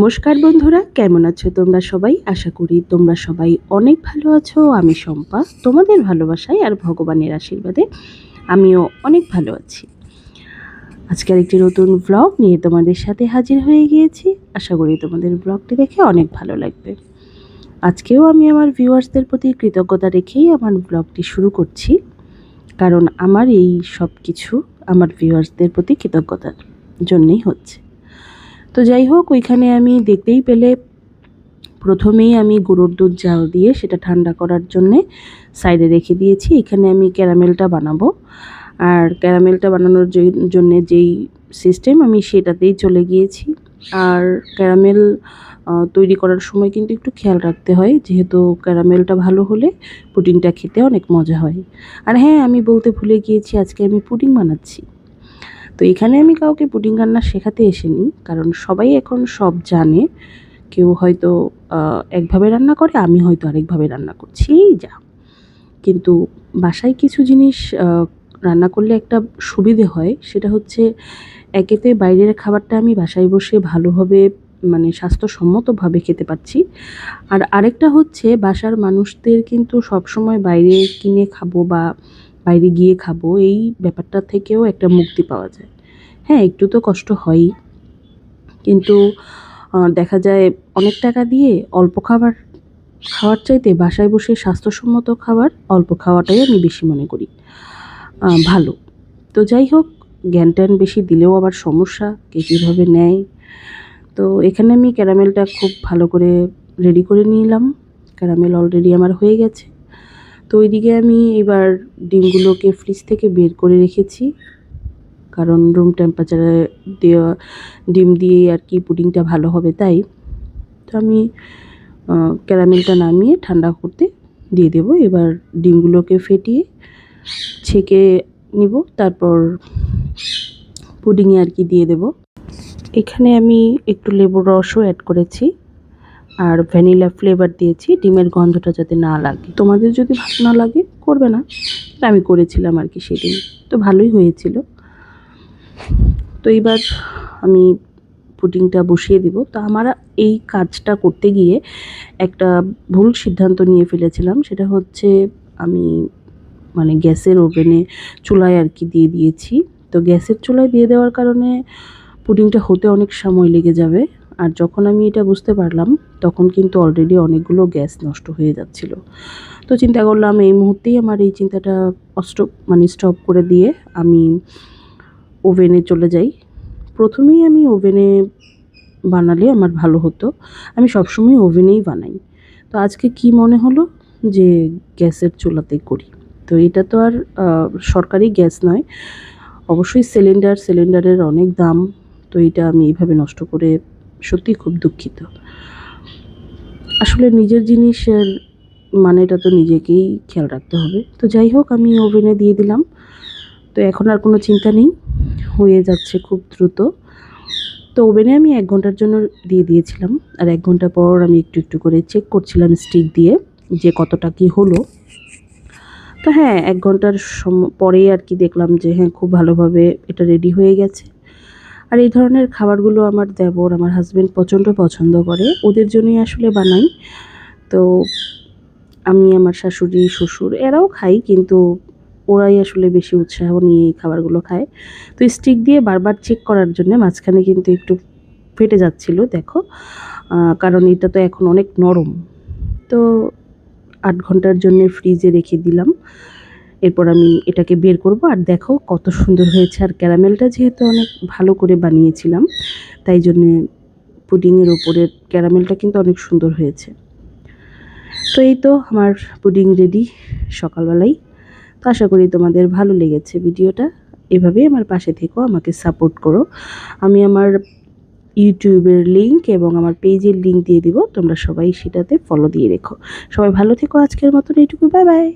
নমস্কার বন্ধুরা, কেমন আছো তোমরা সবাই? আশা করি তোমরা সবাই অনেক ভালো আছো। আমি শম্পা, তোমাদের ভালোবাসায় আর ভগবানের আশীর্বাদে আমিও অনেক ভালো আছি। আজকের একটি নতুন ব্লগ নিয়ে তোমাদের সাথে হাজির হয়ে গিয়েছি। আশা করি তোমাদের ব্লগটি দেখে অনেক ভালো লাগবে। আজকেও আমি আমার ভিউয়ার্সদের প্রতি কৃতজ্ঞতা রেখেই আমার ব্লগটি শুরু করছি, কারণ আমার এই সব কিছু আমার ভিউয়ার্সদের প্রতি কৃতজ্ঞতার জন্যই হচ্ছে। তো যাই হোক, ওইখানে আমি দেখতেই পেলে প্রথমেই আমি গরুর দুধ জাল দিয়ে সেটা ঠান্ডা করার জন্যে সাইডে রেখে দিয়েছি। এখানে আমি ক্যারামেলটা বানাবো, আর ক্যারামেলটা বানানোর জন্যে যেই সিস্টেম আমি সেটাতেই চলে গিয়েছি। আর ক্যারামেল তৈরি করার সময় কিন্তু একটু খেয়াল রাখতে হয়, যেহেতু ক্যারামেলটা ভালো হলে পুডিংটা খেতে অনেক মজা হয়। আর হ্যাঁ, আমি বলতে ভুলে গিয়েছি, আজকে আমি পুডিং বানাচ্ছি। তো এখানে আমি কাউকে পুডিং রান্না শেখাতে এসেনি, কারণ সবাই এখন সব জানে। কেউ হয়তো একভাবে রান্না করে, আমি হয়তো আরেকভাবে রান্না করছি, এই যা। কিন্তু বাসায় কিছু জিনিস রান্না করলে একটা সুবিধে হয়, সেটা হচ্ছে একেতে বাইরের খাবারটা আমি বাসায় বসে ভালোভাবে মানে স্বাস্থ্যসম্মতভাবে খেতে পারছি। আর আরেকটা হচ্ছে বাসার মানুষদের কিন্তু সবসময় বাইরে কিনে খাবো বা বাইরে গিয়ে খাবো, এই ব্যাপারটা থেকেও একটা মুক্তি পাওয়া যায়। হ্যাঁ, একটু তো কষ্ট হয়ই, কিন্তু দেখা যায় অনেক টাকা দিয়ে অল্প খাওয়ার চাইতে বাসায় বসে স্বাস্থ্যসম্মত খাবার অল্প খাওয়াটাই আমি বেশি মনে করি ভালো। তো যাই হোক, জ্ঞান ট্যান বেশি দিলেও আবার সমস্যা, কে কীভাবে নেয়। তো এখানে আমি ক্যারামেলটা খুব ভালো করে রেডি করে নিলাম। ক্যারামেল অলরেডি আমার হয়ে গেছে। তো ওইদিকে আমি এবার ডিমগুলোকে ফ্রিজ থেকে বের করে রেখেছি, কারণ রুম টেম্পারেচারে দেওয়া ডিম দিয়েই আর কি পুডিংটা ভালো হবে, তাই। তো আমি ক্যারামেলটা নামিয়ে ঠান্ডা করতে দিয়ে দেবো। এবার ডিমগুলোকে ফেটিয়ে ছেঁকে নিব, তারপর পুডিংয়ে আর কি দিয়ে দেব। এখানে আমি একটু লেবুর রসও অ্যাড করেছি আর ভ্যানিলা ফ্লেভার দিয়েছি, ডিমের গন্ধটা যাতে না লাগে। তোমাদের যদি ভালো না লাগে করবে না, আমি করেছিলাম আর কি সেদিন, তো ভালোই হয়েছিল। তো এবার আমি পুডিংটা বসিয়ে দিব। তো আমার এই কাজটা করতে গিয়ে একটা ভুল সিদ্ধান্ত নিয়ে ফেলেছিলাম, সেটা হচ্ছে আমি মানে গ্যাসের ওভেনে চুলায় আর কি দিয়ে দিয়েছি। তো গ্যাসের চুলায় দিয়ে দেওয়ার কারণে পুডিংটা হতে অনেক সময় লেগে যাবে। আর যখন আমি এটা বুঝতে পারলাম, তখন কিন্তু অলরেডি অনেকগুলো গ্যাস নষ্ট হয়ে যাচ্ছিল। তো চিন্তা করলাম এই মুহূর্তেই আমার এই চিন্তাটা স্টপ করে দিয়ে আমি ওভেনে চলে যাই। প্রথমেই আমি ওভেনে বানালে আমার ভালো হতো, আমি সবসময় ওভেনেই বানাই। তো আজকে কি মনে হলো যে গ্যাসের চুলাতে করি। তো এটা তো আর সরকারি গ্যাস নয়, অবশ্যই সিলিন্ডারের অনেক দাম। তো এটা আমি এইভাবে নষ্ট করে সত্যিই খুব দুঃখিত। আসলে নিজের জিনিসের মানেটা তো নিজেকেই খেয়াল রাখতে হবে। তো যাই হোক, আমি ওভেনে দিয়ে দিলাম। তো এখন আর কোনো চিন্তা নেই, হয়ে যাচ্ছে খুব দ্রুত। তো ওভেনে আমি 1 ঘন্টার জন্য দিয়ে দিয়েছিলাম, আর 1 ঘন্টা পর আমি একটু একটু করে চেক করছিলাম স্টিক দিয়ে যে কতটা কী হলো। তো হ্যাঁ, 1 ঘন্টার পরেই আর কি দেখলাম যে হ্যাঁ, খুব ভালোভাবে এটা রেডি হয়ে গেছে। আর এই ধরনের খাবারগুলো আমার দেবর, আমার হাজব্যান্ড প্রচণ্ড পছন্দ করে, ওদের জন্যই আসলে বানাই। তো আমি, আমার শাশুড়ি, শ্বশুর এরাও খাই, কিন্তু ওরাই আসলে বেশি উৎসাহ নিয়ে এই খাবারগুলো খায়। তো স্টিক দিয়ে বারবার চেক করার জন্যে মাঝখানে কিন্তু একটু ফেটে যাচ্ছিল, দেখো, কারণ এটা তো এখন অনেক নরম। তো 8 ঘন্টার জন্যে ফ্রিজে রেখে দিলাম। এরপর আমি এটাকে বের করব, আর দেখো কত সুন্দর হয়েছে। আর ক্যারামেলটা যেহেতু অনেক ভালো করে বানিয়েছিলাম, তাই জন্যে পুডিংয়ের ওপরের ক্যারামেলটা কিন্তু অনেক সুন্দর হয়েছে। তো এই তো আমার পুডিং রেডি সকালবেলায়। তো আশা করি তোমাদের ভালো লেগেছে ভিডিওটা। এভাবেই আমার পাশে থেকো, আমাকে সাপোর্ট করো। আমি আমার ইউটিউবের লিঙ্ক এবং আমার পেজের লিঙ্ক দিয়ে দিব, তোমরা সবাই সেটাতে ফলো দিয়ে রেখো। সবাই ভালো থেকো, আজকের মতন এইটুকু, বাই বাই।